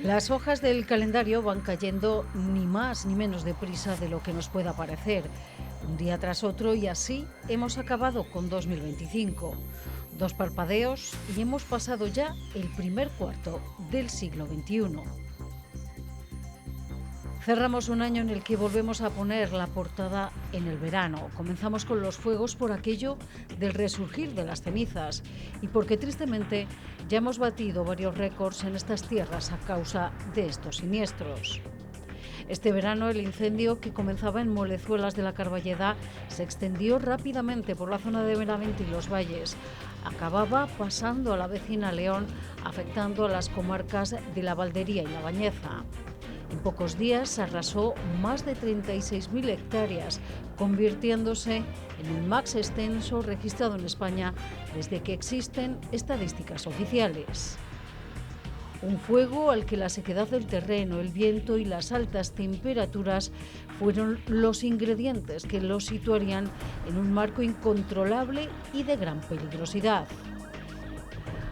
Las hojas del calendario van cayendo ni más ni menos deprisa de lo que nos pueda parecer, un día tras otro, y así hemos acabado con 2025. Dos parpadeos y hemos pasado ya el primer cuarto del siglo XXI. Cerramos un año en el que volvemos a poner la portada en el verano. Comenzamos con los fuegos por aquello del resurgir de las cenizas y porque tristemente ya hemos batido varios récords en estas tierras a causa de estos siniestros. Este verano el incendio que comenzaba en Molezuelas de la Carballeda se extendió rápidamente por la zona de Benavente y los valles. Acababa pasando a la vecina León, afectando a las comarcas de la Valdería y la Bañeza. En pocos días arrasó más de 36.000 hectáreas, convirtiéndose en el más extenso registrado en España desde que existen estadísticas oficiales. Un fuego al que la sequedad del terreno, el viento y las altas temperaturas fueron los ingredientes que lo situarían en un marco incontrolable y de gran peligrosidad.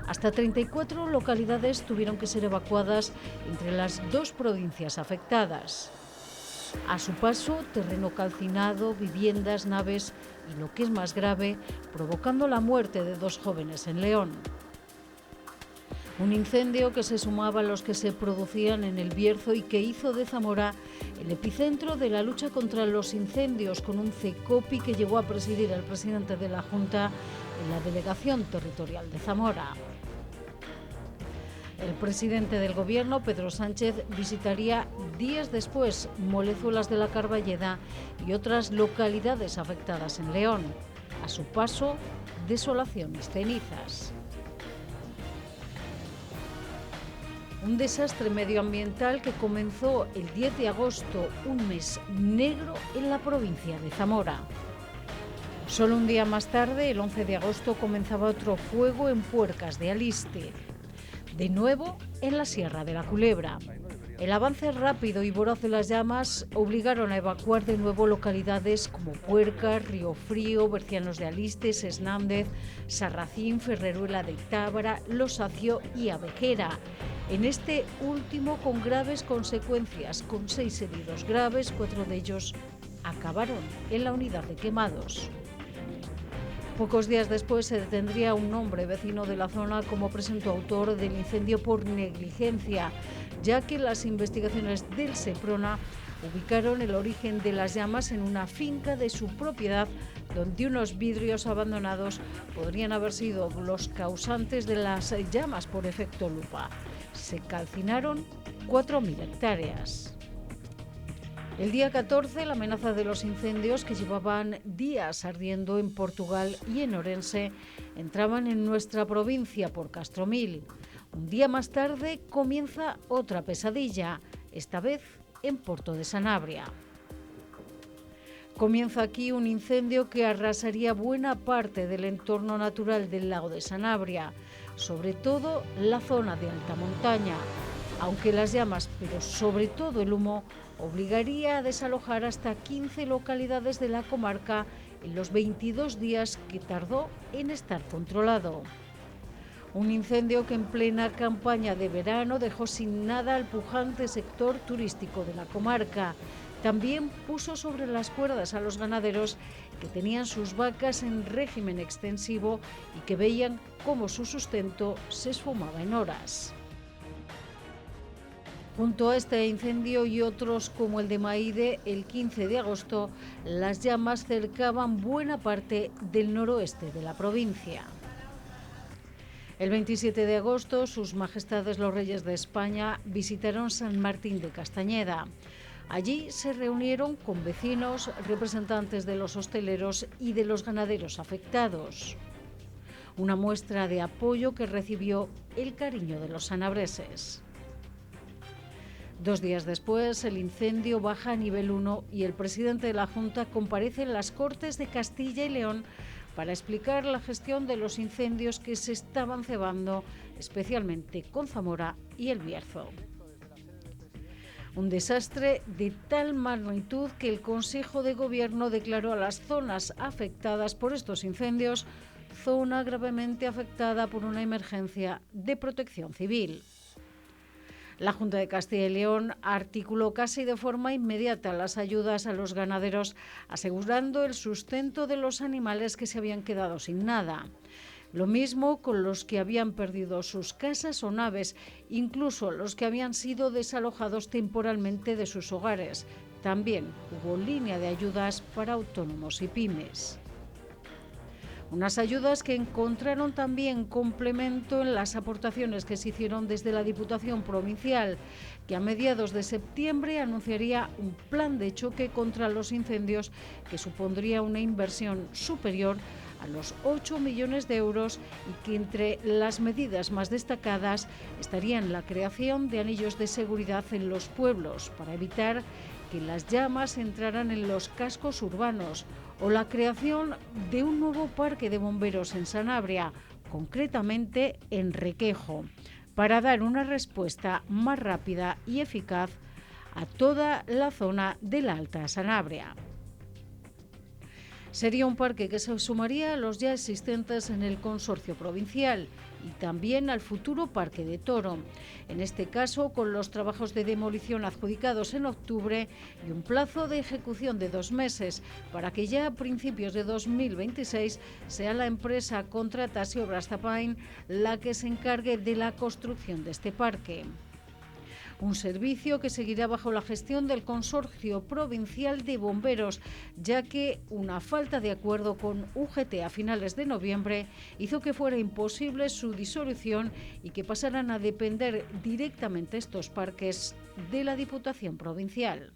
Hasta 34 localidades tuvieron que ser evacuadas entre las dos provincias afectadas. A su paso, terreno calcinado, viviendas, naves y, lo que es más grave, provocando la muerte de dos jóvenes en León. Un incendio que se sumaba a los que se producían en El Bierzo y que hizo de Zamora el epicentro de la lucha contra los incendios, con un CECOPI que llegó a presidir el presidente de la Junta en la delegación territorial de Zamora. El presidente del Gobierno, Pedro Sánchez, visitaría días después Molezuelas de la Carballeda y otras localidades afectadas en León. A su paso, desolación y cenizas. Un desastre medioambiental que comenzó el 10 de agosto, un mes negro en la provincia de Zamora. Solo un día más tarde, el 11 de agosto, comenzaba otro fuego en Puercas de Aliste. De nuevo en la Sierra de la Culebra. El avance rápido y voraz de las llamas obligaron a evacuar de nuevo localidades como Puercas, Río Frío, Bercianos de Aliste, Sesnández, Sarracín, Ferreruela de Tábara, Los Sacio y Abejera. En este último con graves consecuencias, con 6 heridos graves, 4 de ellos acabaron en la unidad de quemados. Pocos días después se detendría a un hombre vecino de la zona como presunto autor del incendio por negligencia, ya que las investigaciones del Seprona ubicaron el origen de las llamas en una finca de su propiedad, donde unos vidrios abandonados podrían haber sido los causantes de las llamas por efecto lupa. Se calcinaron 4.000 hectáreas. El día 14, la amenaza de los incendios que llevaban días ardiendo en Portugal y en Orense entraban en nuestra provincia por Castromil. Un día más tarde comienza otra pesadilla, esta vez en Porto de Sanabria. Comienza aquí un incendio que arrasaría buena parte del entorno natural del lago de Sanabria, sobre todo la zona de alta montaña, aunque las llamas, pero sobre todo el humo, obligaría a desalojar hasta 15 localidades de la comarca en los 22 días que tardó en estar controlado. Un incendio que en plena campaña de verano dejó sin nada al pujante sector turístico de la comarca. También puso sobre las cuerdas a los ganaderos que tenían sus vacas en régimen extensivo y que veían cómo su sustento se esfumaba en horas. Junto a este incendio y otros como el de Maide, el 15 de agosto, las llamas cercaban buena parte del noroeste de la provincia. El 27 de agosto, sus majestades los reyes de España visitaron San Martín de Castañeda. Allí se reunieron con vecinos, representantes de los hosteleros y de los ganaderos afectados. Una muestra de apoyo que recibió el cariño de los sanabreses. 2 días después, el incendio baja a nivel 1 y el presidente de la Junta comparece en las Cortes de Castilla y León para explicar la gestión de los incendios que se estaban cebando, especialmente con Zamora y El Bierzo. Un desastre de tal magnitud que el Consejo de Gobierno declaró a las zonas afectadas por estos incendios zona gravemente afectada por una emergencia de protección civil. La Junta de Castilla y León articuló casi de forma inmediata las ayudas a los ganaderos, asegurando el sustento de los animales que se habían quedado sin nada. Lo mismo con los que habían perdido sus casas o naves, incluso los que habían sido desalojados temporalmente de sus hogares. También hubo línea de ayudas para autónomos y pymes. Unas ayudas que encontraron también complemento en las aportaciones que se hicieron desde la Diputación Provincial, que a mediados de septiembre anunciaría un plan de choque contra los incendios que supondría una inversión superior a los 8 millones de euros y que entre las medidas más destacadas estarían la creación de anillos de seguridad en los pueblos para evitar que las llamas entraran en los cascos urbanos, o la creación de un nuevo parque de bomberos en Sanabria, concretamente en Requejo, para dar una respuesta más rápida y eficaz a toda la zona de la Alta Sanabria. Sería un parque que se sumaría a los ya existentes en el consorcio provincial y también al futuro Parque de Toro, en este caso con los trabajos de demolición adjudicados en octubre y un plazo de ejecución de 2 meses para que ya a principios de 2026 sea la empresa Contratas y Obras Zapain la que se encargue de la construcción de este parque. Un servicio que seguirá bajo la gestión del Consorcio Provincial de Bomberos, ya que una falta de acuerdo con UGT a finales de noviembre hizo que fuera imposible su disolución y que pasaran a depender directamente estos parques de la Diputación Provincial.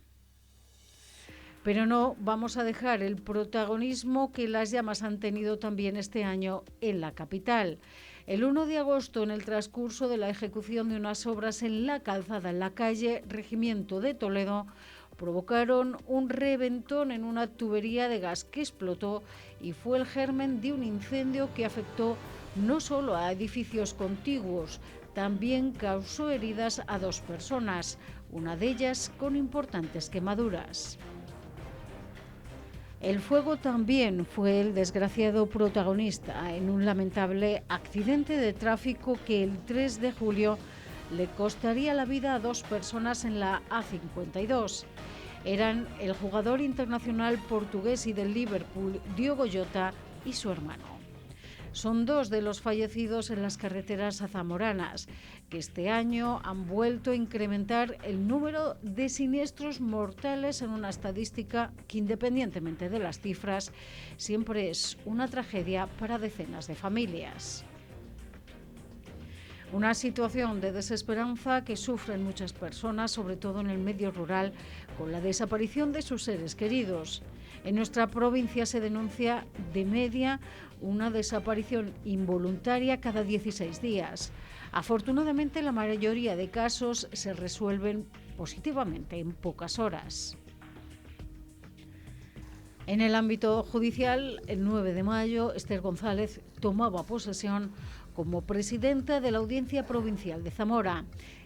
Pero no vamos a dejar el protagonismo que las llamas han tenido también este año en la capital. El 1 de agosto, en el transcurso de la ejecución de unas obras en la calzada en la calle Regimiento de Toledo, provocaron un reventón en una tubería de gas que explotó y fue el germen de un incendio que afectó no solo a edificios contiguos, también causó heridas a 2 personas, una de ellas con importantes quemaduras. El fuego también fue el desgraciado protagonista en un lamentable accidente de tráfico que el 3 de julio le costaría la vida a 2 personas en la A52. Eran el jugador internacional portugués y del Liverpool, Diogo Jota, y su hermano. Son 2 de los fallecidos en las carreteras zamoranas, que este año han vuelto a incrementar el número de siniestros mortales en una estadística que, independientemente de las cifras, siempre es una tragedia para decenas de familias. Una situación de desesperanza que sufren muchas personas, sobre todo en el medio rural, con la desaparición de sus seres queridos. En nuestra provincia se denuncia de media una desaparición involuntaria cada 16 días. Afortunadamente, la mayoría de casos se resuelven positivamente en pocas horas. En el ámbito judicial, el 9 de mayo, Esther González tomaba posesión como presidenta de la Audiencia Provincial de Zamora.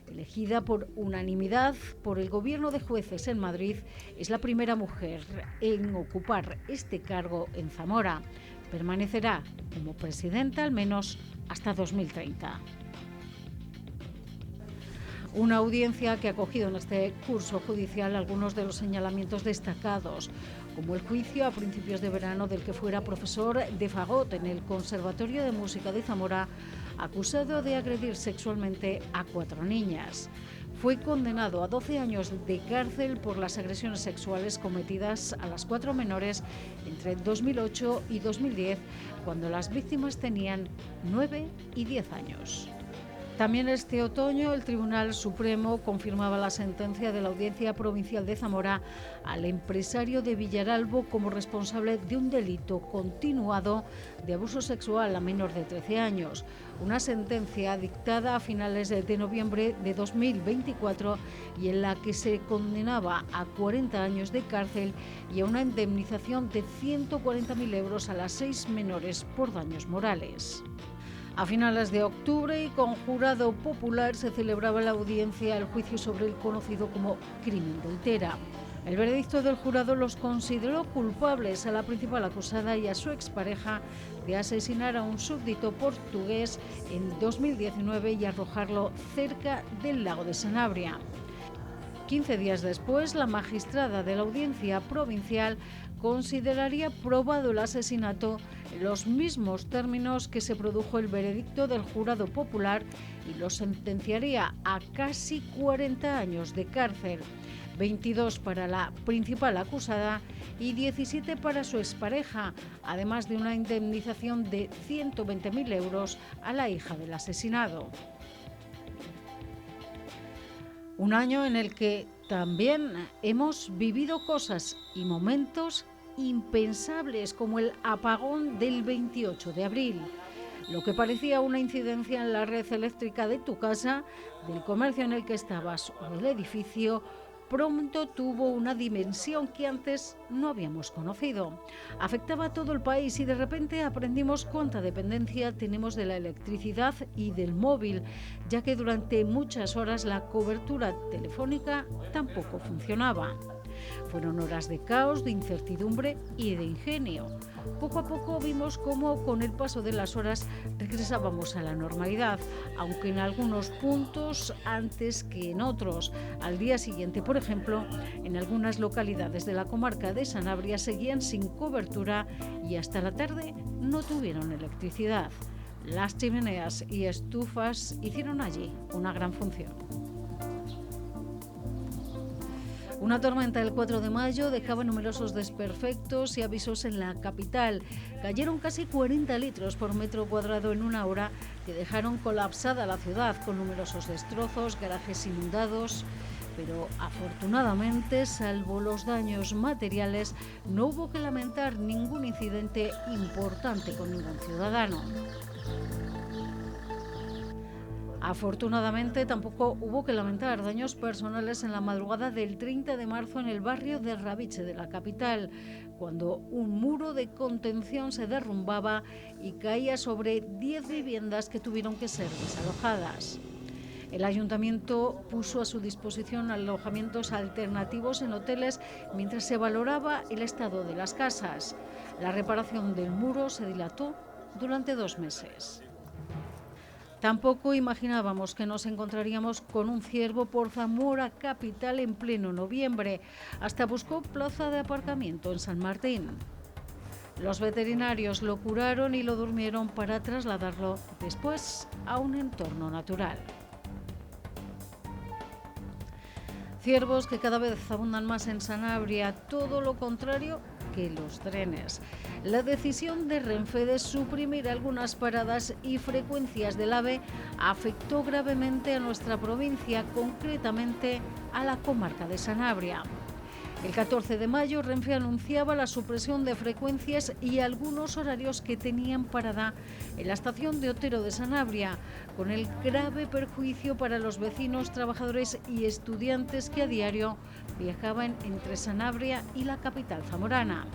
Elegida por unanimidad por el Gobierno de Jueces en Madrid, es la primera mujer en ocupar este cargo en Zamora. Permanecerá como presidenta al menos hasta 2030. Una audiencia que ha acogido en este curso judicial algunos de los señalamientos destacados, como el juicio a principios de verano del que fuera profesor de fagot en el Conservatorio de Música de Zamora, acusado de agredir sexualmente a 4 niñas. Fue condenado a 12 años de cárcel por las agresiones sexuales cometidas a las 4 menores entre 2008 y 2010, cuando las víctimas tenían 9 y 10 años. También este otoño el Tribunal Supremo confirmaba la sentencia de la Audiencia Provincial de Zamora al empresario de Villaralbo como responsable de un delito continuado de abuso sexual a menor de 13 años. Una sentencia dictada a finales de noviembre de 2024 y en la que se condenaba a 40 años de cárcel y a una indemnización de 140.000 euros a las 6 menores por daños morales. A finales de octubre y con jurado popular se celebraba la audiencia el juicio sobre el conocido como crimen de Ultera. El veredicto del jurado los consideró culpables a la principal acusada y a su expareja de asesinar a un súbdito portugués en 2019 y arrojarlo cerca del lago de Sanabria. 15 días después, la magistrada de la Audiencia Provincial consideraría probado el asesinato en los mismos términos que se produjo el veredicto del jurado popular y lo sentenciaría a casi 40 años de cárcel, 22 para la principal acusada y 17 para su expareja, además de una indemnización de 120.000 euros a la hija del asesinado. Un año en el que también hemos vivido cosas y momentos impensables como el apagón del 28 de abril. Lo que parecía una incidencia en la red eléctrica de tu casa, del comercio en el que estabas o del edificio, pronto tuvo una dimensión que antes no habíamos conocido. Afectaba a todo el país y de repente aprendimos cuánta dependencia tenemos de la electricidad y del móvil, ya que durante muchas horas la cobertura telefónica tampoco funcionaba. Fueron horas de caos, de incertidumbre y de ingenio. Poco a poco vimos cómo con el paso de las horas regresábamos a la normalidad, aunque en algunos puntos antes que en otros. Al día siguiente, por ejemplo, en algunas localidades de la comarca de Sanabria seguían sin cobertura y hasta la tarde no tuvieron electricidad. Las chimeneas y estufas hicieron allí una gran función. Una tormenta el 4 de mayo dejaba numerosos desperfectos y avisos en la capital. Cayeron casi 40 litros por metro cuadrado en una hora que dejaron colapsada la ciudad con numerosos destrozos, garajes inundados. Pero afortunadamente, salvo los daños materiales, no hubo que lamentar ningún incidente importante con ningún ciudadano. Afortunadamente, tampoco hubo que lamentar daños personales en la madrugada del 30 de marzo en el barrio de Rabiche de la capital, cuando un muro de contención se derrumbaba y caía sobre 10 viviendas que tuvieron que ser desalojadas. El ayuntamiento puso a su disposición alojamientos alternativos en hoteles mientras se valoraba el estado de las casas. La reparación del muro se dilató durante 2 meses. Tampoco imaginábamos que nos encontraríamos con un ciervo por Zamora capital en pleno noviembre. Hasta buscó plaza de aparcamiento en San Martín. Los veterinarios lo curaron y lo durmieron para trasladarlo después a un entorno natural. Ciervos que cada vez abundan más en Sanabria, todo lo contrario que los trenes. La decisión de Renfe de suprimir algunas paradas y frecuencias del AVE afectó gravemente a nuestra provincia, concretamente a la comarca de Sanabria. El 14 de mayo, Renfe anunciaba la supresión de frecuencias y algunos horarios que tenían parada en la estación de Otero de Sanabria, con el grave perjuicio para los vecinos, trabajadores y estudiantes que a diario viajaban entre Sanabria y la capital zamorana.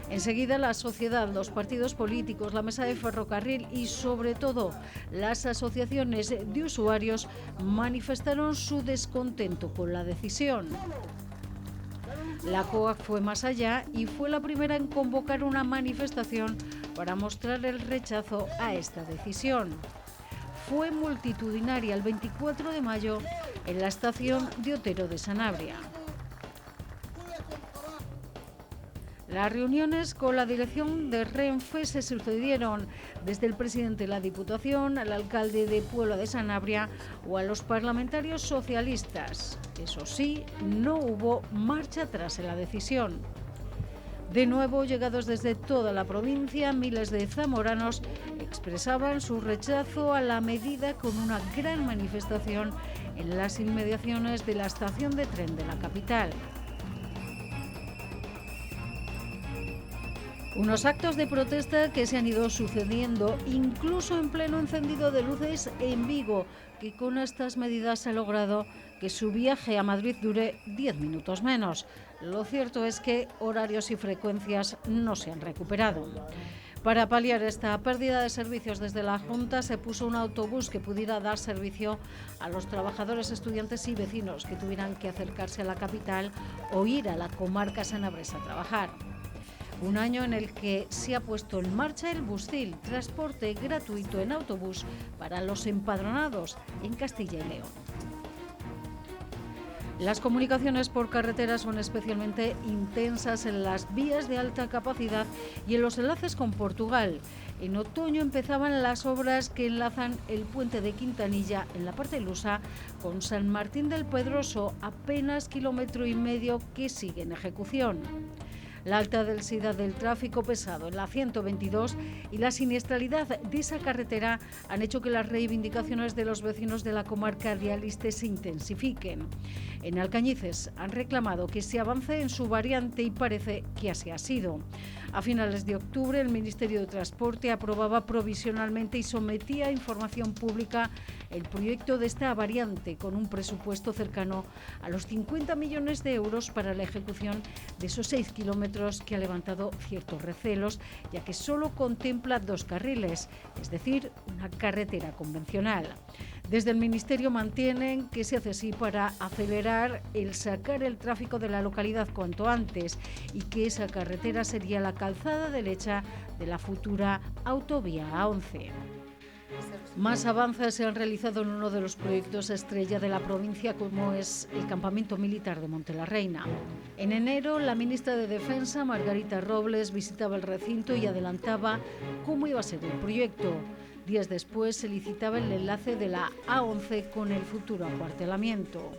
Enseguida la sociedad, los partidos políticos, la mesa de ferrocarril y sobre todo las asociaciones de usuarios manifestaron su descontento con la decisión. La COAG fue más allá y fue la primera en convocar una manifestación para mostrar el rechazo a esta decisión. Fue multitudinaria el 24 de mayo en la estación de Otero de Sanabria. Las reuniones con la dirección de Renfe se sucedieron desde el presidente de la Diputación al alcalde de Puebla de Sanabria o a los parlamentarios socialistas. Eso sí, no hubo marcha atrás en la decisión. De nuevo, llegados desde toda la provincia, miles de zamoranos expresaban su rechazo a la medida con una gran manifestación en las inmediaciones de la estación de tren de la capital. Unos actos de protesta que se han ido sucediendo, incluso en pleno encendido de luces en Vigo, que con estas medidas ha logrado que su viaje a Madrid dure 10 minutos menos. Lo cierto es que horarios y frecuencias no se han recuperado. Para paliar esta pérdida de servicios desde la Junta se puso un autobús que pudiera dar servicio a los trabajadores, estudiantes y vecinos que tuvieran que acercarse a la capital o ir a la comarca sanabresa a trabajar. Un año en el que se ha puesto en marcha el Buscil, transporte gratuito en autobús para los empadronados en Castilla y León. Las comunicaciones por carretera son especialmente intensas en las vías de alta capacidad y en los enlaces con Portugal. En otoño empezaban las obras que enlazan el puente de Quintanilla en la parte lusa con San Martín del Pedroso, apenas 1,5 kilómetros que sigue en ejecución. La alta densidad del tráfico pesado en la 122 y la siniestralidad de esa carretera han hecho que las reivindicaciones de los vecinos de la comarca de Aliste se intensifiquen. En Alcañices han reclamado que se avance en su variante y parece que así ha sido. A finales de octubre, el Ministerio de Transporte aprobaba provisionalmente y sometía a información pública el proyecto de esta variante con un presupuesto cercano a los 50 millones de euros para la ejecución de esos 6 kilómetros que ha levantado ciertos recelos, ya que solo contempla 2 carriles, es decir, una carretera convencional. Desde el Ministerio mantienen que se hace así para acelerar el sacar el tráfico de la localidad cuanto antes y que esa carretera sería la calzada derecha de la futura autovía A11. Más avances se han realizado en uno de los proyectos estrella de la provincia, como es el campamento militar de Monte la Reina. En enero, la ministra de Defensa, Margarita Robles, visitaba el recinto y adelantaba cómo iba a ser el proyecto. Días después se licitaba el enlace de la A11 con el futuro acuartelamiento.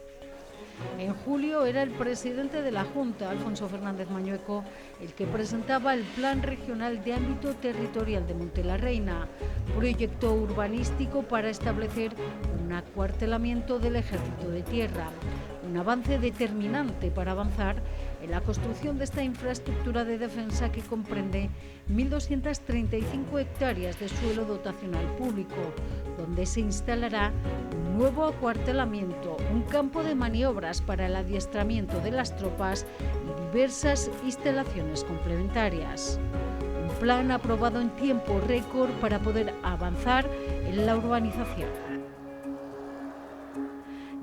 En julio era el presidente de la Junta, Alfonso Fernández Mañueco, el que presentaba el Plan Regional de Ámbito Territorial de Monte la Reina, proyecto urbanístico para establecer un acuartelamiento del Ejército de Tierra, un avance determinante para avanzar en la construcción de esta infraestructura de defensa que comprende 1.235 hectáreas de suelo dotacional público, donde se instalará un nuevo acuartelamiento, un campo de maniobras para el adiestramiento de las tropas y diversas instalaciones complementarias. Un plan aprobado en tiempo récord para poder avanzar en la urbanización.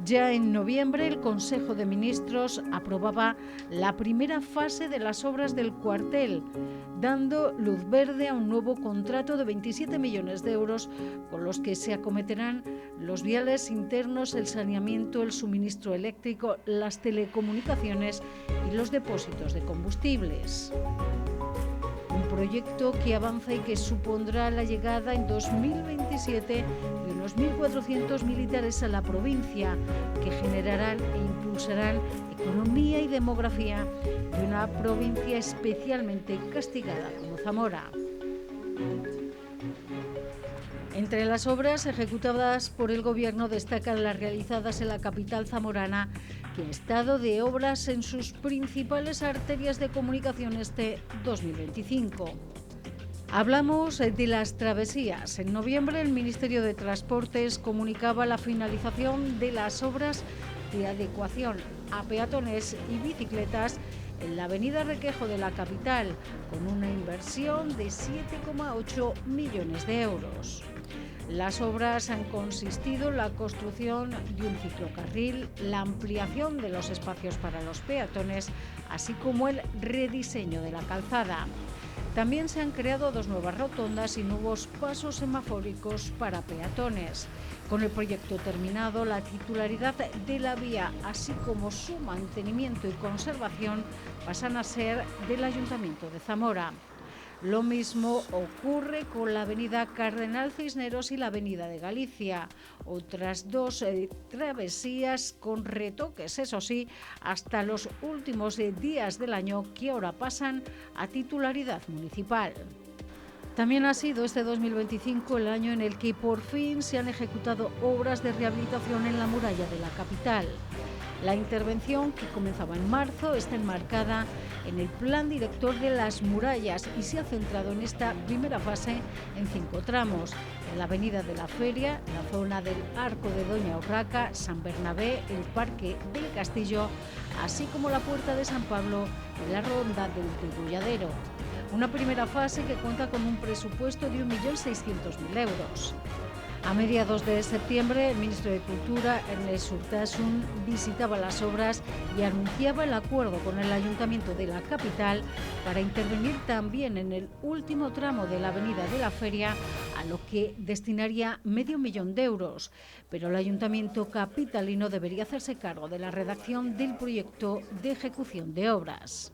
Ya en noviembre, el Consejo de Ministros aprobaba la primera fase de las obras del cuartel, dando luz verde a un nuevo contrato de 27 millones de euros con los que se acometerán los viales internos, el saneamiento, el suministro eléctrico, las telecomunicaciones y los depósitos de combustibles. Un proyecto que avanza y que supondrá la llegada en 2027 de unos 1.400 militares a la provincia, que generarán e impulsarán economía y demografía de una provincia especialmente castigada como Zamora. Entre las obras ejecutadas por el Gobierno destacan las realizadas en la capital zamorana, que ha estado de obras en sus principales arterias de comunicación este 2025. Hablamos de las travesías. En noviembre, el Ministerio de Transportes comunicaba la finalización de las obras de adecuación a peatones y bicicletas en la avenida Requejo de la capital, con una inversión de 7,8 millones de euros. Las obras han consistido en la construcción de un ciclocarril, la ampliación de los espacios para los peatones, así como el rediseño de la calzada. También se han creado 2 nuevas rotondas y nuevos pasos semafóricos para peatones. Con el proyecto terminado, la titularidad de la vía, así como su mantenimiento y conservación, pasan a ser del Ayuntamiento de Zamora. Lo mismo ocurre con la avenida Cardenal Cisneros y la avenida de Galicia, otras 2 travesías con retoques, eso sí, hasta los últimos días del año, que ahora pasan a titularidad municipal. También ha sido este 2025 el año en el que por fin se han ejecutado obras de rehabilitación en la muralla de la capital. La intervención, que comenzaba en marzo, está enmarcada en el Plan Director de las Murallas y se ha centrado en esta primera fase en 5 tramos: en la Avenida de la Feria, la zona del Arco de Doña Urraca, San Bernabé, el Parque del Castillo, así como la Puerta de San Pablo y la Ronda del Degolladero. Una primera fase que cuenta con un presupuesto de 1.600.000 euros. A mediados de septiembre, el ministro de Cultura, Ernest Urtasun, visitaba las obras y anunciaba el acuerdo con el Ayuntamiento de la capital para intervenir también en el último tramo de la Avenida de la Feria, a lo que destinaría $500.000 euros. Pero el Ayuntamiento capitalino debería hacerse cargo de la redacción del proyecto de ejecución de obras.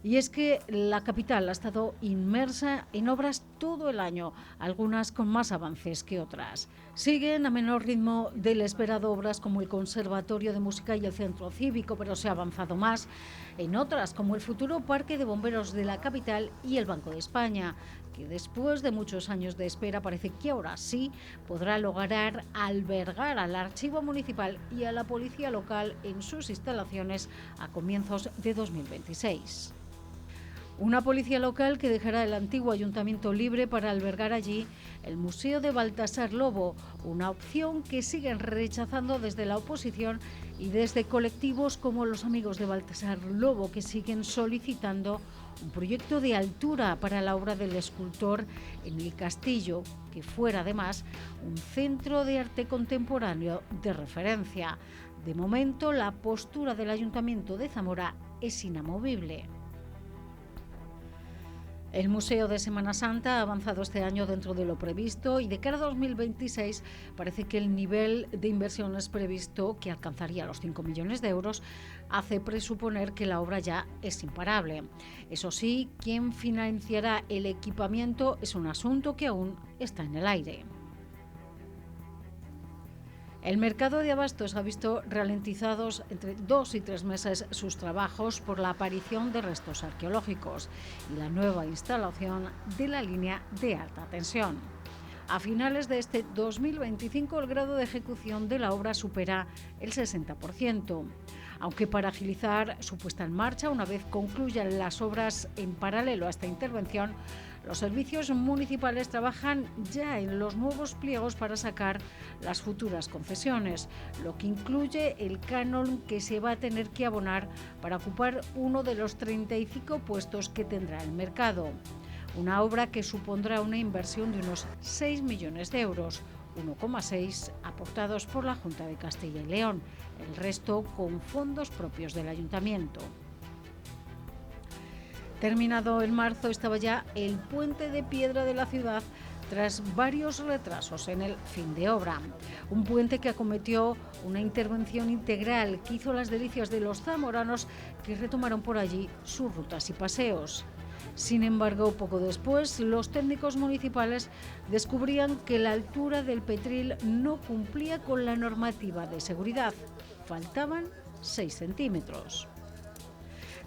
Y es que la capital ha estado inmersa en obras todo el año, algunas con más avances que otras. Siguen a menor ritmo del esperado obras como el Conservatorio de Música y el Centro Cívico, pero se ha avanzado más en otras como el futuro Parque de Bomberos de la capital y el Banco de España, que después de muchos años de espera parece que ahora sí podrá lograr albergar al Archivo Municipal y a la Policía Local en sus instalaciones a comienzos de 2026. Una policía local que dejará el antiguo ayuntamiento libre para albergar allí el Museo de Baltasar Lobo, una opción que siguen rechazando desde la oposición y desde colectivos como los amigos de Baltasar Lobo, que siguen solicitando un proyecto de altura para la obra del escultor en el castillo, que fuera además un centro de arte contemporáneo de referencia. De momento, la postura del Ayuntamiento de Zamora es inamovible. El Museo de Semana Santa ha avanzado este año dentro de lo previsto y de cara a 2026 parece que el nivel de inversiones previsto, que alcanzaría los 5 millones de euros, hace presuponer que la obra ya es imparable. Eso sí, quién financiará el equipamiento es un asunto que aún está en el aire. El mercado de abastos ha visto ralentizados entre 2 y 3 meses sus trabajos por la aparición de restos arqueológicos y la nueva instalación de la línea de alta tensión. A finales de este 2025 el grado de ejecución de la obra supera el 60%, aunque para agilizar su puesta en marcha, una vez concluyan las obras en paralelo a esta intervención, los servicios municipales trabajan ya en los nuevos pliegos para sacar las futuras concesiones, lo que incluye el canon que se va a tener que abonar para ocupar uno de los 35 puestos que tendrá el mercado. Una obra que supondrá una inversión de unos 6 millones de euros, 1,6 aportados por la Junta de Castilla y León, el resto con fondos propios del Ayuntamiento. Terminado en marzo estaba ya el puente de piedra de la ciudad tras varios retrasos en el fin de obra. Un puente que acometió una intervención integral que hizo las delicias de los zamoranos, que retomaron por allí sus rutas y paseos. Sin embargo, poco después, los técnicos municipales descubrían que la altura del Petril no cumplía con la normativa de seguridad. Faltaban 6 centímetros.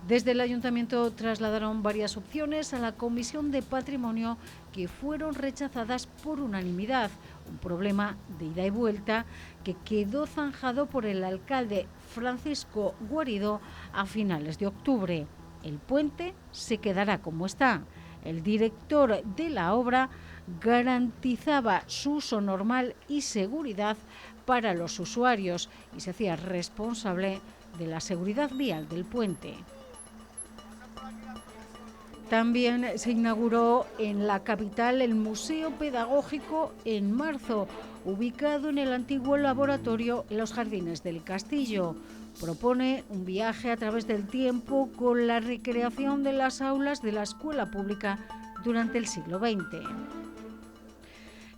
Desde el Ayuntamiento trasladaron varias opciones a la Comisión de Patrimonio que fueron rechazadas por unanimidad, un problema de ida y vuelta que quedó zanjado por el alcalde Francisco Guarido a finales de octubre. El puente se quedará como está. El director de la obra garantizaba su uso normal y seguridad para los usuarios y se hacía responsable de la seguridad vial del puente. También se inauguró en la capital el Museo Pedagógico en marzo, ubicado en el antiguo laboratorio en los Jardines del Castillo. Propone un viaje a través del tiempo con la recreación de las aulas de la escuela pública durante el siglo XX.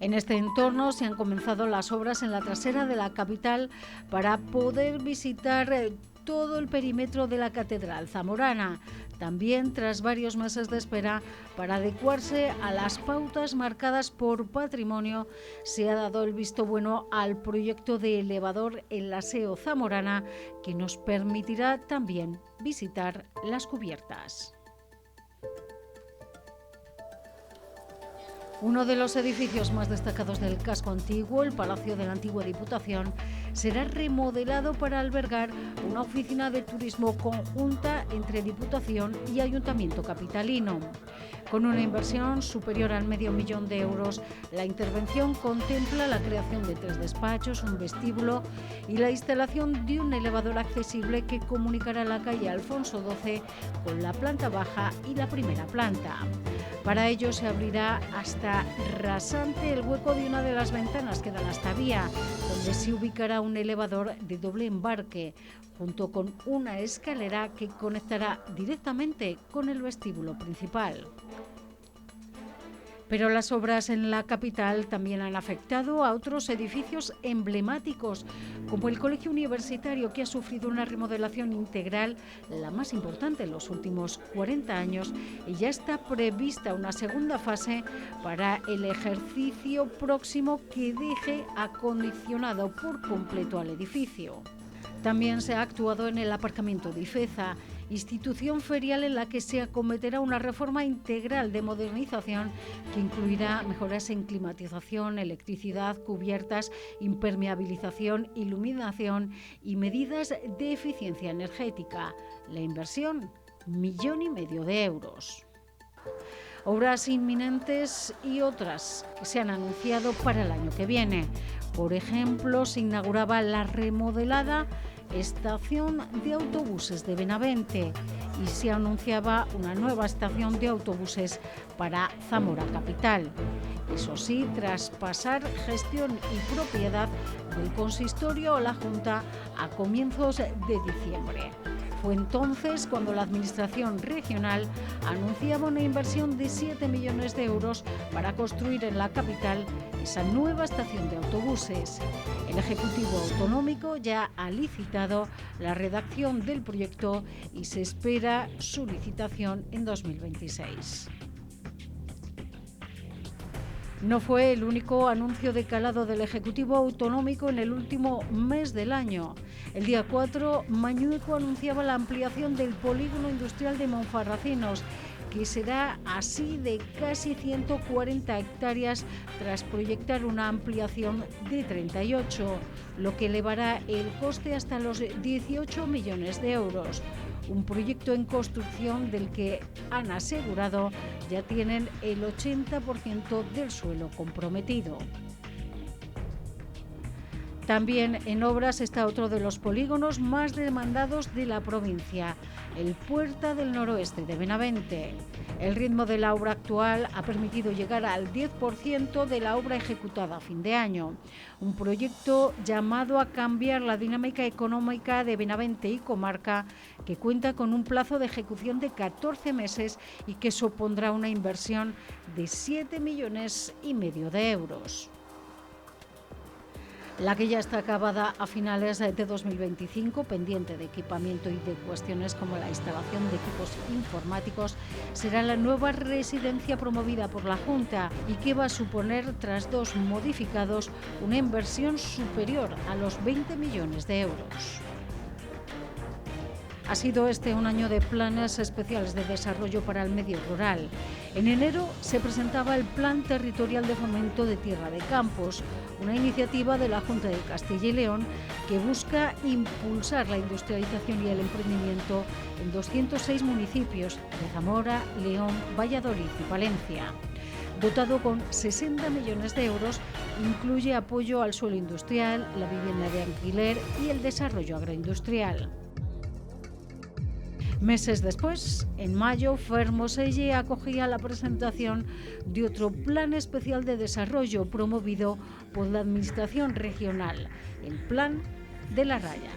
En este entorno se han comenzado las obras en la trasera de la capital para poder visitar todo el perímetro de la Catedral Zamorana. También, tras varios meses de espera para adecuarse a las pautas marcadas por patrimonio, se ha dado el visto bueno al proyecto de elevador en la SEO Zamorana, que nos permitirá también visitar las cubiertas. Uno de los edificios más destacados del casco antiguo, el Palacio de la Antigua Diputación, será remodelado para albergar una oficina de turismo conjunta entre Diputación y Ayuntamiento capitalino. Con una inversión superior al $500.000 de euros, la intervención contempla la creación de 3 despachos, un vestíbulo y la instalación de un elevador accesible que comunicará la calle Alfonso XII con la planta baja y la primera planta. Para ello se abrirá hasta rasante el hueco de una de las ventanas que dan a esta vía, donde se ubicará un elevador de doble embarque, junto con una escalera que conectará directamente con el vestíbulo principal. Pero las obras en la capital también han afectado a otros edificios emblemáticos, como el Colegio Universitario, que ha sufrido una remodelación integral, la más importante en los últimos 40 años, y ya está prevista una segunda fase para el ejercicio próximo que deje acondicionado por completo al edificio. También se ha actuado en el aparcamiento de Ifeza, institución ferial en la que se acometerá una reforma integral de modernización que incluirá mejoras en climatización, electricidad, cubiertas, impermeabilización, iluminación y medidas de eficiencia energética. La inversión, $1,5 millones de euros. Obras inminentes y otras que se han anunciado para el año que viene. Por ejemplo, se inauguraba la remodelada estación de autobuses de Benavente y se anunciaba una nueva estación de autobuses para Zamora Capital. Eso sí, tras pasar gestión y propiedad del consistorio a la Junta a comienzos de diciembre. Fue entonces cuando la Administración regional anunciaba una inversión de 7 millones de euros para construir en la capital esa nueva estación de autobuses. El Ejecutivo Autonómico ya ha licitado la redacción del proyecto y se espera su licitación en 2026. No fue el único anuncio de calado del Ejecutivo Autonómico en el último mes del año. El día 4, Mañueco anunciaba la ampliación del polígono industrial de Monfarracinos, que será así de casi 140 hectáreas tras proyectar una ampliación de 38, lo que elevará el coste hasta los 18 millones de euros. Un proyecto en construcción del que han asegurado ya tienen el 80% del suelo comprometido. También en obras está otro de los polígonos más demandados de la provincia, el Puerta del Noroeste de Benavente. El ritmo de la obra actual ha permitido llegar al 10% de la obra ejecutada a fin de año. Un proyecto llamado a cambiar la dinámica económica de Benavente y comarca, que cuenta con un plazo de ejecución de 14 meses y que supondrá una inversión de 7,5 millones de euros. La que ya está acabada a finales de 2025, pendiente de equipamiento y de cuestiones como la instalación de equipos informáticos, será la nueva residencia promovida por la Junta y que va a suponer, tras 2 modificados, una inversión superior a los 20 millones de euros. Ha sido este un año de planes especiales de desarrollo para el medio rural. En enero se presentaba el Plan Territorial de Fomento de Tierra de Campos, una iniciativa de la Junta de Castilla y León que busca impulsar la industrialización y el emprendimiento en 206 municipios de Zamora, León, Valladolid y Palencia. Dotado con 60 millones de euros, incluye apoyo al suelo industrial, la vivienda de alquiler y el desarrollo agroindustrial. Meses después, en mayo, Fermoselle acogía la presentación de otro plan especial de desarrollo promovido por la Administración regional, el Plan de la Raya.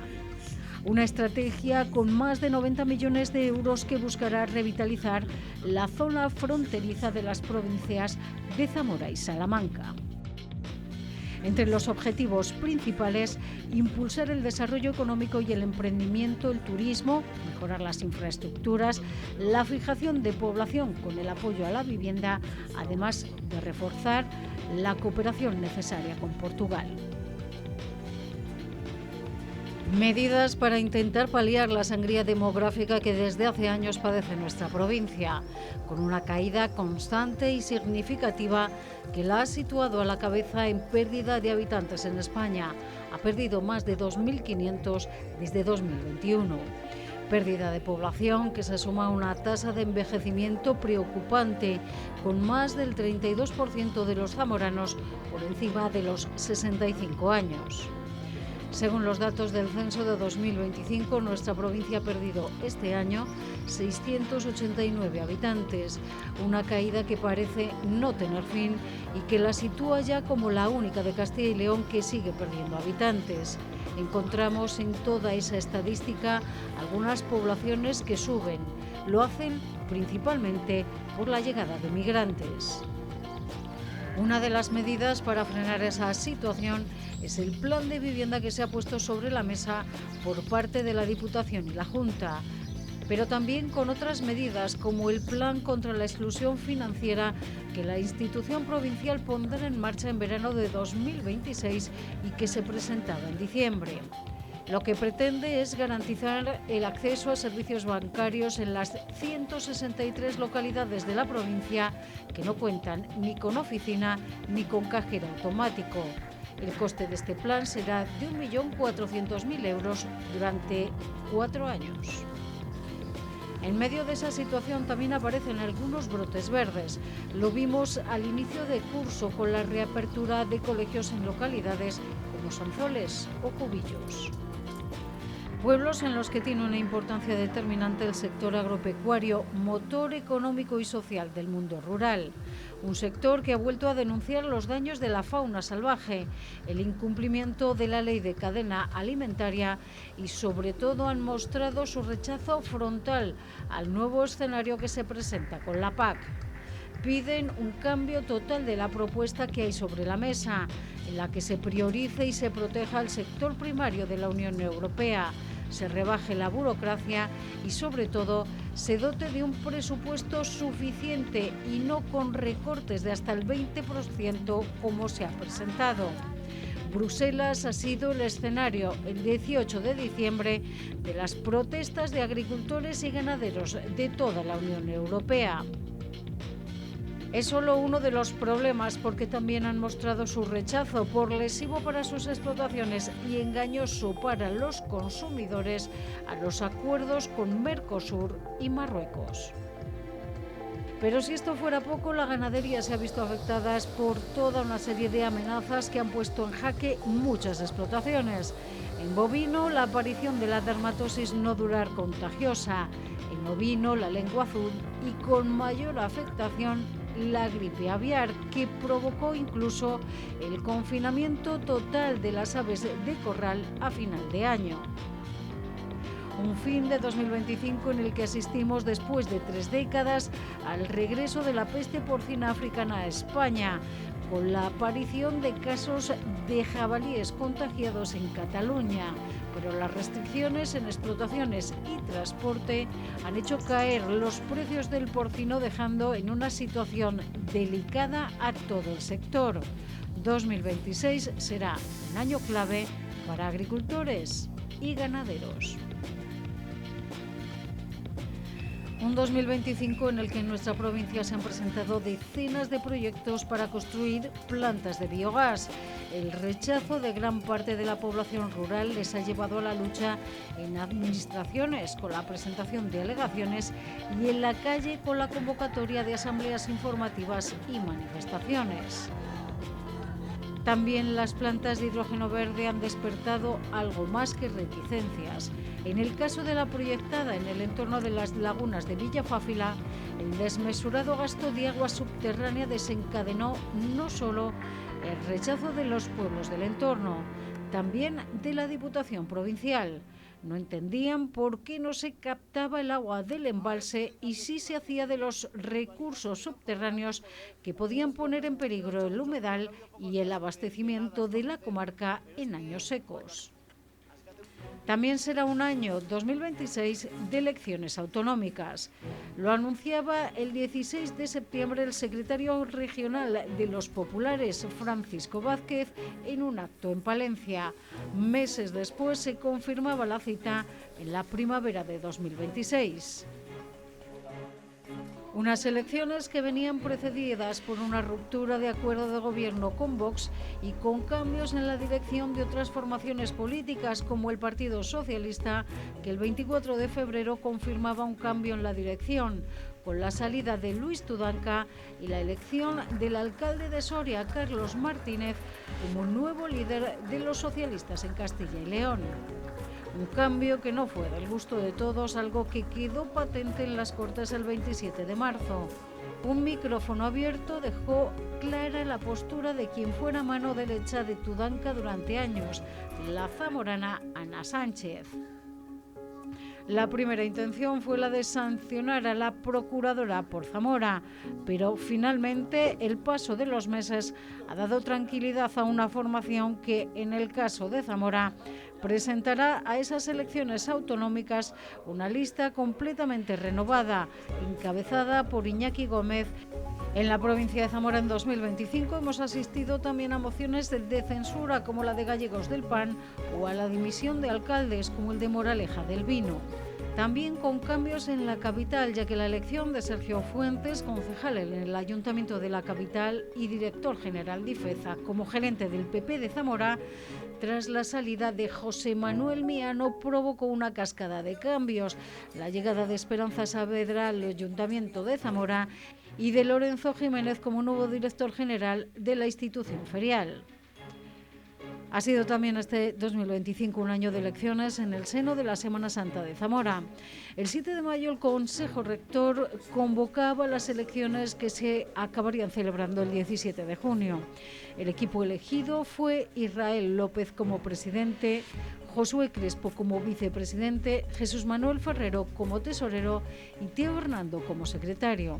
Una estrategia con más de 90 millones de euros que buscará revitalizar la zona fronteriza de las provincias de Zamora y Salamanca. Entre los objetivos principales, impulsar el desarrollo económico y el emprendimiento, el turismo, mejorar las infraestructuras, la fijación de población con el apoyo a la vivienda, además de reforzar la cooperación necesaria con Portugal. Medidas para intentar paliar la sangría demográfica que desde hace años padece nuestra provincia, con una caída constante y significativa que la ha situado a la cabeza en pérdida de habitantes en España. Ha perdido más de 2.500 desde 2021. Pérdida de población que se suma a una tasa de envejecimiento preocupante, con más del 32% de los zamoranos por encima de los 65 años. Según los datos del censo de 2025, nuestra provincia ha perdido este año 689 habitantes, una caída que parece no tener fin y que la sitúa ya como la única de Castilla y León que sigue perdiendo habitantes. Encontramos en toda esa estadística algunas poblaciones que suben. Lo hacen principalmente por la llegada de migrantes. Una de las medidas para frenar esa situación es el plan de vivienda que se ha puesto sobre la mesa por parte de la Diputación y la Junta, pero también con otras medidas como el plan contra la exclusión financiera que la institución provincial pondrá en marcha en verano de 2026 y que se presentaba en diciembre. Lo que pretende es garantizar el acceso a servicios bancarios en las 163 localidades de la provincia que no cuentan ni con oficina ni con cajero automático. El coste de este plan será de 1.400.000 euros durante 4 años. En medio de esa situación también aparecen algunos brotes verdes. Lo vimos al inicio de curso con la reapertura de colegios en localidades como Sonzoles o Cubillos. Pueblos en los que tiene una importancia determinante el sector agropecuario, motor económico y social del mundo rural. Un sector que ha vuelto a denunciar los daños de la fauna salvaje, el incumplimiento de la ley de cadena alimentaria y sobre todo han mostrado su rechazo frontal al nuevo escenario que se presenta con la PAC. Piden un cambio total de la propuesta que hay sobre la mesa, en la que se priorice y se proteja al sector primario de la Unión Europea, se rebaje la burocracia y, sobre todo, se dote de un presupuesto suficiente y no con recortes de hasta el 20% como se ha presentado. Bruselas ha sido el escenario el 18 de diciembre de las protestas de agricultores y ganaderos de toda la Unión Europea. Es solo uno de los problemas porque también han mostrado su rechazo por lesivo para sus explotaciones y engañoso para los consumidores a los acuerdos con Mercosur y Marruecos. Pero si esto fuera poco, la ganadería se ha visto afectada por toda una serie de amenazas que han puesto en jaque muchas explotaciones. En bovino, la aparición de la dermatosis nodular contagiosa, en ovino, la lengua azul y con mayor afectación, la gripe aviar, que provocó incluso el confinamiento total de las aves de corral a final de año. Un fin de 2025 en el que asistimos después de 3 décadas al regreso de la peste porcina africana a España, con la aparición de casos de jabalíes contagiados en Cataluña, pero las restricciones en explotaciones y transporte han hecho caer los precios del porcino, dejando en una situación delicada a todo el sector. 2026 será un año clave para agricultores y ganaderos. Un 2025 en el que en nuestra provincia se han presentado decenas de proyectos para construir plantas de biogás. El rechazo de gran parte de la población rural les ha llevado a la lucha en administraciones con la presentación de alegaciones y en la calle con la convocatoria de asambleas informativas y manifestaciones. También las plantas de hidrógeno verde han despertado algo más que reticencias. En el caso de la proyectada en el entorno de las lagunas de Villafáfila, el desmesurado gasto de agua subterránea desencadenó no solo el rechazo de los pueblos del entorno, también de la Diputación Provincial. No entendían por qué no se captaba el agua del embalse y sí se hacía de los recursos subterráneos que podían poner en peligro el humedal y el abastecimiento de la comarca en años secos. También será un año 2026 de elecciones autonómicas. Lo anunciaba el 16 de septiembre el secretario regional de los populares, Francisco Vázquez, en un acto en Palencia. Meses después se confirmaba la cita en la primavera de 2026. Unas elecciones que venían precedidas por una ruptura de acuerdo de gobierno con Vox y con cambios en la dirección de otras formaciones políticas como el Partido Socialista, que el 24 de febrero confirmaba un cambio en la dirección, con la salida de Luis Tudanca y la elección del alcalde de Soria, Carlos Martínez, como nuevo líder de los socialistas en Castilla y León. Un cambio que no fue del gusto de todos, algo que quedó patente en las Cortes el 27 de marzo. Un micrófono abierto dejó clara la postura de quien fuera mano derecha de Tudanca durante años, la zamorana Ana Sánchez. La primera intención fue la de sancionar a la procuradora por Zamora, pero finalmente el paso de los meses ha dado tranquilidad a una formación que, en el caso de Zamora, presentará a esas elecciones autonómicas una lista completamente renovada, encabezada por Iñaki Gómez. En la provincia de Zamora en 2025 hemos asistido también a mociones de censura como la de Gallegos del PAN o a la dimisión de alcaldes como el de Moraleja del Vino. También con cambios en la capital, ya que la elección de Sergio Fuentes, concejal en el Ayuntamiento de la capital y director general de IFEZA como gerente del PP de Zamora, tras la salida de José Manuel Miano, provocó una cascada de cambios. La llegada de Esperanza Saavedra al Ayuntamiento de Zamora y de Lorenzo Jiménez como nuevo director general de la institución ferial. Ha sido también este 2025 un año de elecciones en el seno de la Semana Santa de Zamora. El 7 de mayo el Consejo Rector convocaba las elecciones que se acabarían celebrando el 17 de junio. El equipo elegido fue Israel López como presidente, Josué Crespo como vicepresidente, Jesús Manuel Ferrero como tesorero y Teo Hernando como secretario.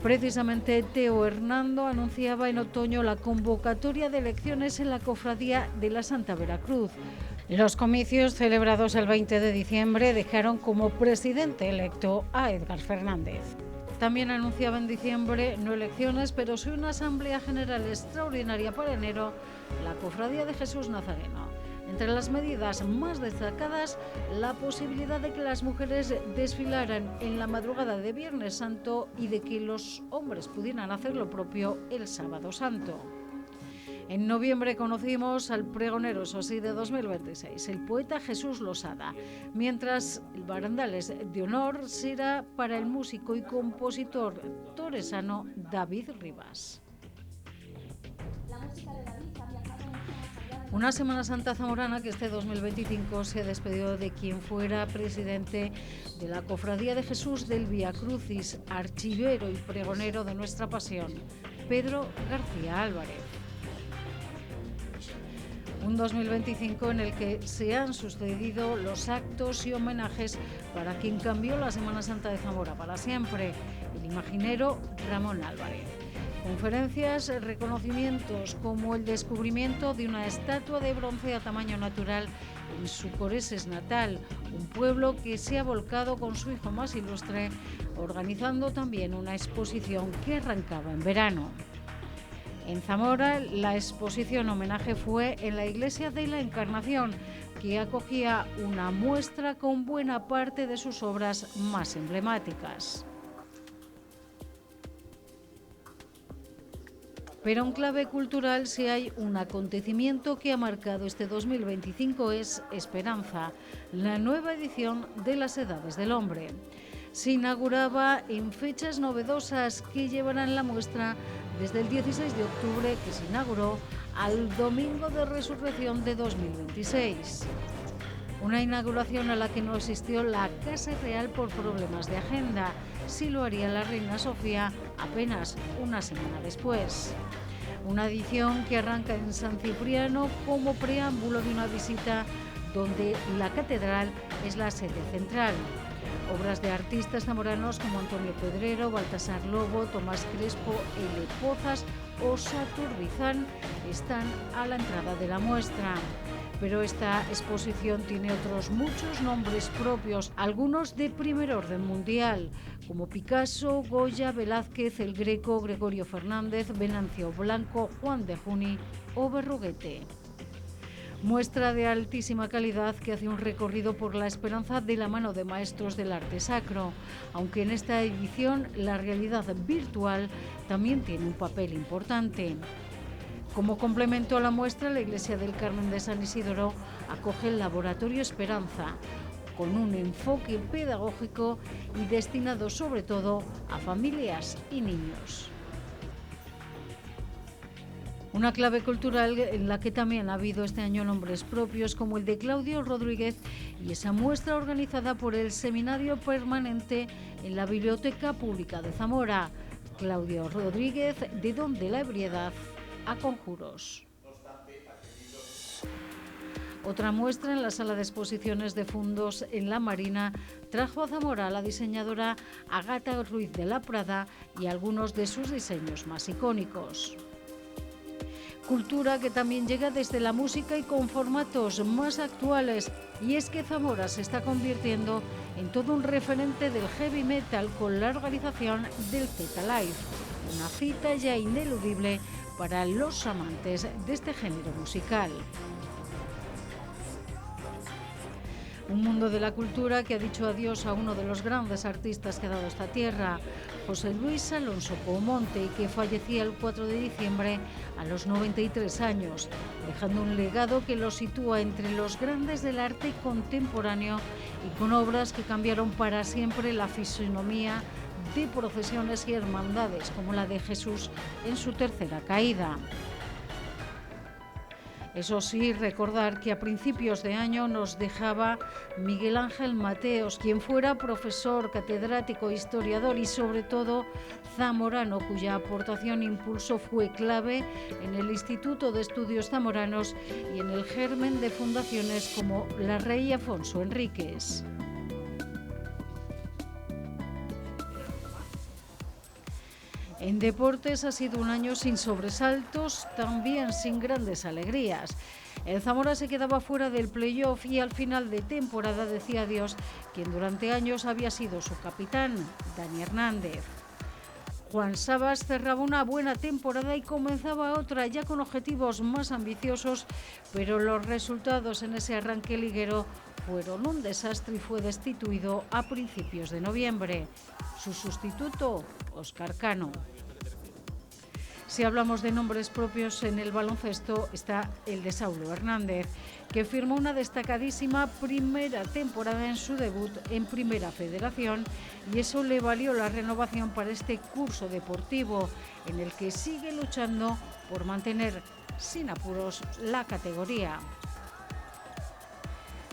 Precisamente Teo Hernando anunciaba en otoño la convocatoria de elecciones en la Cofradía de la Santa Veracruz. Los comicios celebrados el 20 de diciembre dejaron como presidente electo a Edgar Fernández. También anunciaba en diciembre no elecciones, pero sí una asamblea general extraordinaria para enero, la Cofradía de Jesús Nazareno. Entre las medidas más destacadas, la posibilidad de que las mujeres desfilaran en la madrugada de Viernes Santo y de que los hombres pudieran hacer lo propio el Sábado Santo. En noviembre conocimos al pregonero, eso sí, de 2026, el poeta Jesús Losada, mientras el barandales de honor será para el músico y compositor toresano David Rivas. Una Semana Santa zamorana que este 2025 se ha despedido de quien fuera presidente de la Cofradía de Jesús del Vía Crucis, archivero y pregonero de nuestra pasión, Pedro García Álvarez. Un 2025 en el que se han sucedido los actos y homenajes para quien cambió la Semana Santa de Zamora para siempre, el imaginero Ramón Álvarez. Conferencias, reconocimientos como el descubrimiento de una estatua de bronce a tamaño natural en su Coreses natal, un pueblo que se ha volcado con su hijo más ilustre, organizando también una exposición que arrancaba en verano. En Zamora, la exposición homenaje fue en la Iglesia de la Encarnación, que acogía una muestra con buena parte de sus obras más emblemáticas. Pero en clave cultural, si hay un acontecimiento que ha marcado este 2025 es Esperanza, la nueva edición de las Edades del Hombre. Se inauguraba en fechas novedosas que llevarán la muestra desde el 16 de octubre, que se inauguró, al Domingo de Resurrección de 2026. Una inauguración a la que no asistió la Casa Real por problemas de agenda. Sí lo haría la reina Sofía apenas una semana después. Una edición que arranca en San Cipriano como preámbulo de una visita donde la catedral es la sede central. Obras de artistas zamoranos como Antonio Pedrero, Baltasar Lobo, Tomás Crespo, L. Pozas o Satur Bizán están a la entrada de la muestra. Pero esta exposición tiene otros muchos nombres propios, algunos de primer orden mundial, como Picasso, Goya, Velázquez, El Greco, Gregorio Fernández, Venancio Blanco, Juan de Juni o Berruguete. Muestra de altísima calidad que hace un recorrido por la esperanza de la mano de maestros del arte sacro, aunque en esta edición la realidad virtual también tiene un papel importante. Como complemento a la muestra, la Iglesia del Carmen de San Isidro acoge el Laboratorio Esperanza, con un enfoque pedagógico y destinado sobre todo a familias y niños. Una clave cultural en la que también ha habido este año nombres propios como el de Claudio Rodríguez y esa muestra organizada por el Seminario Permanente en la Biblioteca Pública de Zamora. Claudio Rodríguez, de donde la ebriedad a conjuros. Otra muestra en la sala de exposiciones de fundos en La Marina trajo a Zamora a la diseñadora Agata Ruiz de la Prada y algunos de sus diseños más icónicos. Cultura que también llega desde la música y con formatos más actuales, y es que Zamora se está convirtiendo en todo un referente del heavy metal con la organización del Zeta Live, una cita ya ineludible para los amantes de este género musical. Un mundo de la cultura que ha dicho adiós a uno de los grandes artistas que ha dado esta tierra, José Luis Alonso Poumonte, que fallecía el 4 de diciembre a los 93 años, dejando un legado que lo sitúa entre los grandes del arte contemporáneo y con obras que cambiaron para siempre la fisonomía de procesiones y hermandades, como la de Jesús en su tercera caída. Eso sí, recordar que a principios de año nos dejaba Miguel Ángel Mateos, quien fuera profesor, catedrático, historiador y sobre todo zamorano, cuya aportación e impulso fue clave en el Instituto de Estudios Zamoranos y en el germen de fundaciones como la Rey Afonso Enríquez. En deportes ha sido un año sin sobresaltos, también sin grandes alegrías. El Zamora se quedaba fuera del playoff y al final de temporada decía adiós quien durante años había sido su capitán, Dani Hernández. Juan Sabas cerraba una buena temporada y comenzaba otra ya con objetivos más ambiciosos, pero los resultados en ese arranque liguero fueron un desastre y fue destituido a principios de noviembre. Su sustituto, Óscar Cano. Si hablamos de nombres propios en el baloncesto, está el de Saulo Hernández, que firmó una destacadísima primera temporada en su debut en Primera Federación, y eso le valió la renovación para este curso deportivo, en el que sigue luchando por mantener sin apuros la categoría.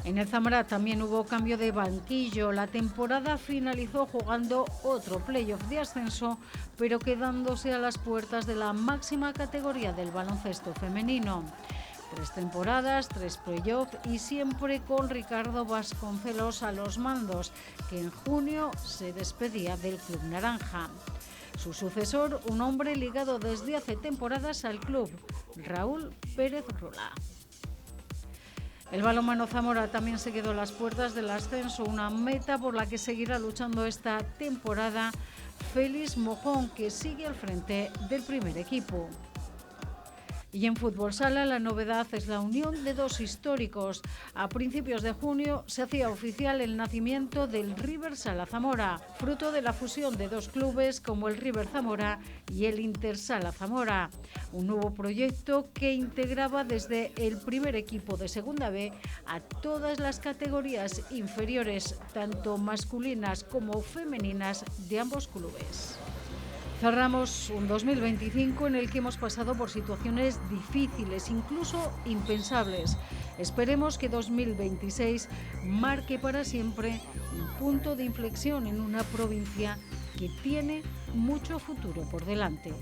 En el Zamora también hubo cambio de banquillo. La temporada finalizó jugando otro playoff de ascenso, pero quedándose a las puertas de la máxima categoría del baloncesto femenino. 3 temporadas, 3 playoffs y siempre con Ricardo Vasconcelos a los mandos, que en junio se despedía del Club Naranja. Su sucesor, un hombre ligado desde hace temporadas al club, Raúl Pérez Rola. El balonmano Zamora también se quedó a las puertas del ascenso, una meta por la que seguirá luchando esta temporada Félix Mojón, que sigue al frente del primer equipo. Y en fútbol sala la novedad es la unión de dos históricos. A principios de junio se hacía oficial el nacimiento del River Sala Zamora, fruto de la fusión de dos clubes como el River Zamora y el Inter Sala Zamora. Un nuevo proyecto que integraba desde el primer equipo de Segunda B a todas las categorías inferiores, tanto masculinas como femeninas, de ambos clubes. Cerramos un 2025 en el que hemos pasado por situaciones difíciles, incluso impensables. Esperemos que 2026 marque para siempre un punto de inflexión en una provincia que tiene mucho futuro por delante.